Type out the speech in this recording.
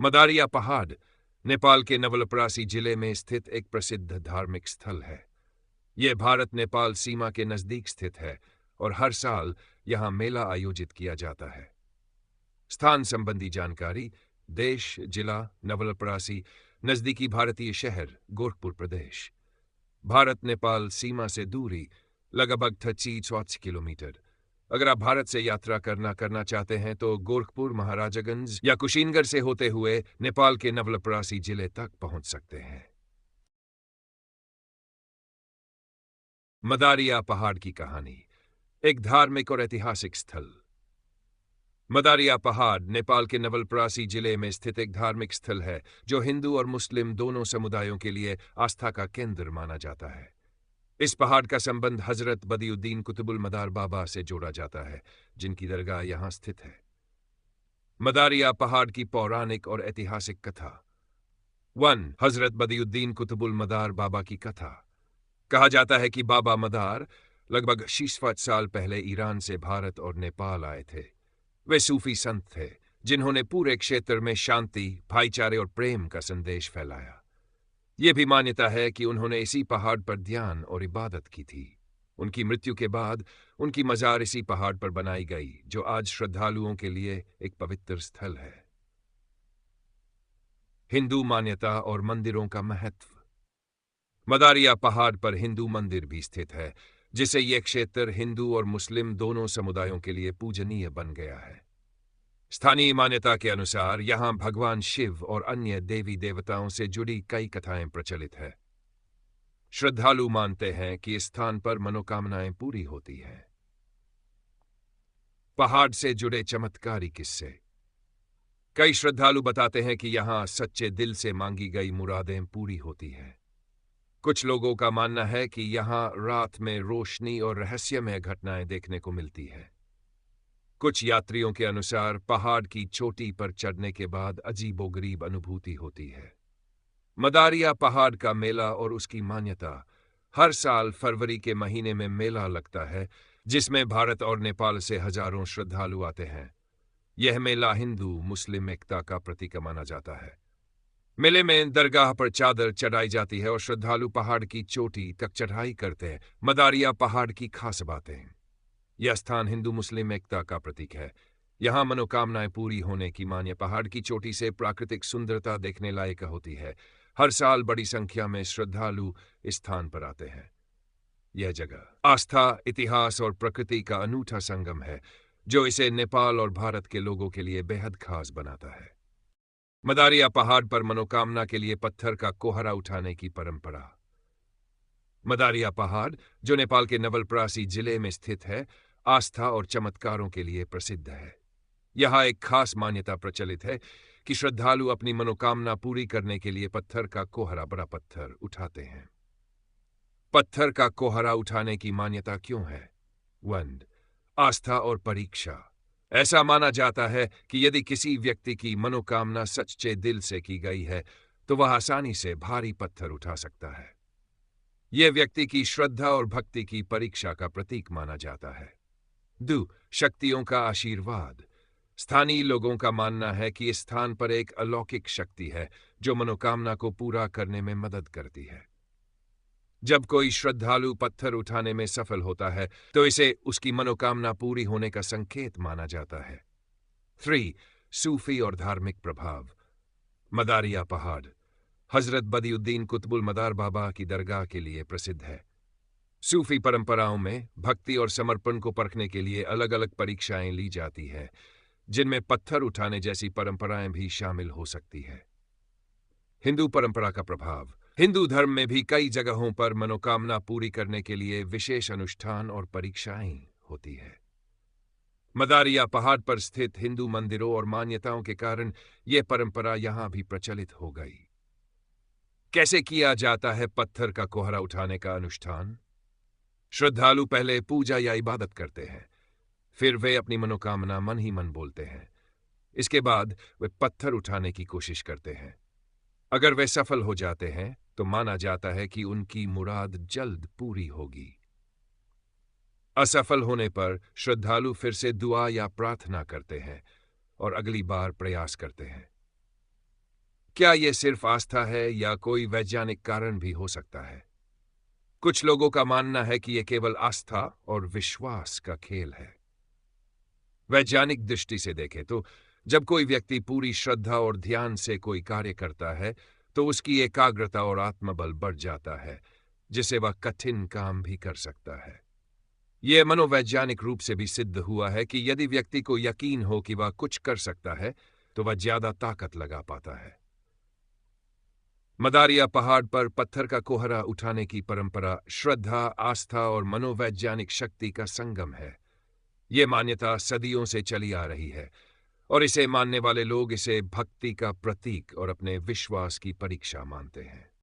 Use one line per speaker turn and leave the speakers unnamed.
मदारिया पहाड़ नेपाल के नवलपरासी जिले में स्थित एक प्रसिद्ध धार्मिक स्थल है। यह भारत नेपाल सीमा के नजदीक स्थित है और हर साल यहां मेला आयोजित किया जाता है। स्थान संबंधी जानकारी: देश, जिला नवलपरासी, नजदीकी भारतीय शहर गोरखपुर प्रदेश। भारत नेपाल सीमा से दूरी लगभग 36 किलोमीटर। अगर आप भारत से यात्रा करना चाहते हैं तो गोरखपुर, महाराजागंज या कुशीनगर से होते हुए नेपाल के नवलपरासी जिले तक पहुंच सकते हैं। मदारिया पहाड़ की कहानी। एक धार्मिक और ऐतिहासिक स्थल। मदारिया पहाड़ नेपाल के नवलपरासी जिले में स्थित एक धार्मिक स्थल है जो हिंदू और मुस्लिम दोनों समुदायों के लिए आस्था का केंद्र माना जाता है। इस पहाड़ का संबंध हजरत बदियुद्दीन कुतुबुल मदार बाबा से जोड़ा जाता है, जिनकी दरगाह यहां स्थित है। मदारिया पहाड़ की पौराणिक और ऐतिहासिक कथा। 1. हजरत बदियुद्दीन कुतुबुल मदार बाबा की कथा। कहा जाता है कि बाबा मदार लगभग 600 साल पहले ईरान से भारत और नेपाल आए थे। वे सूफी संत थे जिन्होंने पूरे क्षेत्र में शांति, भाईचारे और प्रेम का संदेश फैलाया। यह भी मान्यता है कि उन्होंने इसी पहाड़ पर ध्यान और इबादत की थी। उनकी मृत्यु के बाद उनकी मजार इसी पहाड़ पर बनाई गई, जो आज श्रद्धालुओं के लिए एक पवित्र स्थल है। हिंदू मान्यता और मंदिरों का महत्व। मदारिया पहाड़ पर हिंदू मंदिर भी स्थित है, जिससे यह क्षेत्र हिंदू और मुस्लिम दोनों समुदायों के लिए पूजनीय बन गया है। स्थानीय मान्यता के अनुसार यहां भगवान शिव और अन्य देवी देवताओं से जुड़ी कई कथाएं प्रचलित है। श्रद्धालु मानते हैं कि इस स्थान पर मनोकामनाएं पूरी होती हैं। पहाड़ से जुड़े चमत्कारी किस्से। कई श्रद्धालु बताते हैं कि यहां सच्चे दिल से मांगी गई मुरादें पूरी होती हैं। कुछ लोगों का मानना है कि यहां रात में रोशनी और रहस्यमय घटनाएं देखने को मिलती है। कुछ यात्रियों के अनुसार पहाड़ की चोटी पर चढ़ने के बाद अजीबोगरीब अनुभूति होती है। मदारिया पहाड़ का मेला और उसकी मान्यता। हर साल फरवरी के महीने में मेला लगता है, जिसमें भारत और नेपाल से हजारों श्रद्धालु आते हैं। यह मेला हिंदू मुस्लिम एकता का प्रतीक माना जाता है। मेले में दरगाह पर चादर चढ़ाई जाती है और श्रद्धालु पहाड़ की चोटी तक चढ़ाई करते हैं। मदारिया पहाड़ की खास बातें। यह स्थान हिंदू मुस्लिम एकता का प्रतीक है। यहां मनोकामनाएं पूरी होने की मान्य। पहाड़ की चोटी से प्राकृतिक सुंदरता देखने लायक होती है। हर साल बड़ी संख्या में श्रद्धालु इस स्थान पर आते हैं। यह जगह आस्था, इतिहास और प्रकृति का अनूठा संगम है, जो इसे नेपाल और भारत के लोगों के लिए बेहद खास बनाता है। मदारिया पहाड़ पर मनोकामना के लिए पत्थर का कोहरा उठाने की परंपरा। मदारिया पहाड़, जो नेपाल के नवलपरासी जिले में स्थित है, आस्था और चमत्कारों के लिए प्रसिद्ध है। यहां एक खास मान्यता प्रचलित है कि श्रद्धालु अपनी मनोकामना पूरी करने के लिए पत्थर का कोहरा, बड़ा पत्थर, उठाते हैं। पत्थर का कोहरा उठाने की मान्यता क्यों है? 1. आस्था और परीक्षा। ऐसा माना जाता है कि यदि किसी व्यक्ति की मनोकामना सच्चे दिल से की गई है तो वह आसानी से भारी पत्थर उठा सकता है। यह व्यक्ति की श्रद्धा और भक्ति की परीक्षा का प्रतीक माना जाता है। 2. शक्तियों का आशीर्वाद। स्थानीय लोगों का मानना है कि इस स्थान पर एक अलौकिक शक्ति है जो मनोकामना को पूरा करने में मदद करती है। जब कोई श्रद्धालु पत्थर उठाने में सफल होता है तो इसे उसकी मनोकामना पूरी होने का संकेत माना जाता है। 3. सूफी और धार्मिक प्रभाव। मदारिया पहाड़ हजरत बदियुद्दीन कुतुबुल मदार बाबा की दरगाह के लिए प्रसिद्ध है। सूफी परंपराओं में भक्ति और समर्पण को परखने के लिए अलग अलग परीक्षाएं ली जाती है, जिनमें पत्थर उठाने जैसी परंपराएं भी शामिल हो सकती है। हिंदू परंपरा का प्रभाव। हिंदू धर्म में भी कई जगहों पर मनोकामना पूरी करने के लिए विशेष अनुष्ठान और परीक्षाएं होती है। मदारिया पहाड़ पर स्थित हिंदू मंदिरों और मान्यताओं के कारण यह परंपरा यहां भी प्रचलित हो गई। कैसे किया जाता है पत्थर का कोहरा उठाने का अनुष्ठान? श्रद्धालु पहले पूजा या इबादत करते हैं, फिर वे अपनी मनोकामना मन ही मन बोलते हैं। इसके बाद वे पत्थर उठाने की कोशिश करते हैं। अगर वे सफल हो जाते हैं तो माना जाता है कि उनकी मुराद जल्द पूरी होगी। असफल होने पर श्रद्धालु फिर से दुआ या प्रार्थना करते हैं और अगली बार प्रयास करते हैं। क्या यह सिर्फ आस्था है या कोई वैज्ञानिक कारण भी हो सकता है? कुछ लोगों का मानना है कि यह केवल आस्था और विश्वास का खेल है। वैज्ञानिक दृष्टि से देखें तो जब कोई व्यक्ति पूरी श्रद्धा और ध्यान से कोई कार्य करता है तो उसकी एकाग्रता और आत्मबल बढ़ जाता है, जिससे वह कठिन काम भी कर सकता है। यह मनोवैज्ञानिक रूप से भी सिद्ध हुआ है कि यदि व्यक्ति को यकीन हो कि वह कुछ कर सकता है तो वह ज्यादा ताकत लगा पाता है। मदारिया पहाड़ पर पत्थर का कोहरा उठाने की परंपरा श्रद्धा, आस्था और मनोवैज्ञानिक शक्ति का संगम है। यह मान्यता सदियों से चली आ रही है और इसे मानने वाले लोग इसे भक्ति का प्रतीक और अपने विश्वास की परीक्षा मानते हैं।